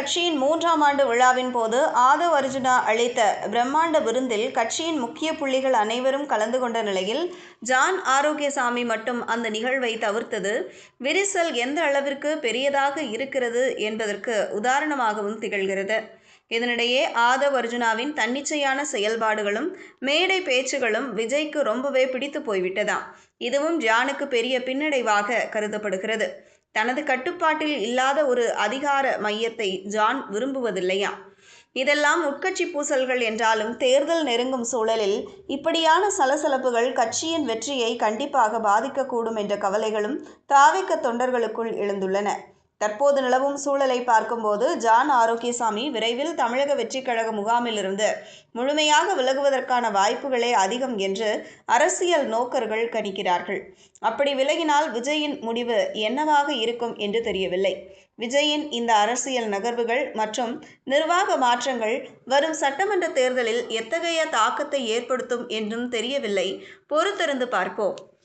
கட்சியின் 3ஆம் ஆண்டு விழாவின் போது ஆதவ் அர்ஜுனா அளித்த பிரம்மாண்ட விருந்தில் கட்சியின் முக்கிய புள்ளிகள் அனைவரும் கலந்து கொண்ட நிலையில் ஜான் ஆரோக்கியசாமி மட்டும் அந்த நிகழ்வை தவிர்த்தது விரிசல் எந்த அளவிற்கு பெரியதாக இருக்கிறது என்பதற்கு உதாரணமாகவும் திகழ்கிறது. இதனிடையே ஆதவ் அர்ஜுனாவின் தன்னிச்சையான செயல்பாடுகளும் மேடை பேச்சுகளும் விஜய்க்கு ரொம்பவே பிடித்து போய்விட்டதாம். இதுவும் ஜானுக்கு பெரிய பின்னடைவாக கருதப்படுகிறது. தனது கட்டுப்பாட்டில் இல்லாத ஒரு அதிகார மையத்தை ஜான் விரும்புவதில்லையாம். இதெல்லாம் உட்கட்சி பூசல்கள் என்றாலும் தேர்தல் நெருங்கும் சூழலில் இப்படியான சலசலப்புகள் கட்சியின் வெற்றியை கண்டிப்பாக பாதிக்கக்கூடும் என்ற கவலைகளும் தாவேக தொண்டர்களுக்குள் எழுந்துள்ளன. தற்போது நிலவும் சூழலை பார்க்கும்போது ஜான் ஆரோக்கியசாமி விரைவில் தமிழக வெற்றிக் கழக முகாமிலிருந்து முழுமையாக விலகுவதற்கான வாய்ப்புகளே அதிகம் என்று அரசியல் நோக்கர்கள் கணிக்கிறார்கள். அப்படி விலகினால் விஜயின் முடிவு என்னவாக இருக்கும் என்று தெரியவில்லை. விஜயின் இந்த அரசியல் நகர்வுகள் மற்றும் நிர்வாக மாற்றங்கள் வரும் சட்டமன்ற தேர்தலில் எத்தகைய தாக்கத்தை ஏற்படுத்தும் என்றும் தெரியவில்லை. பொறுத்திருந்து பார்ப்போம்.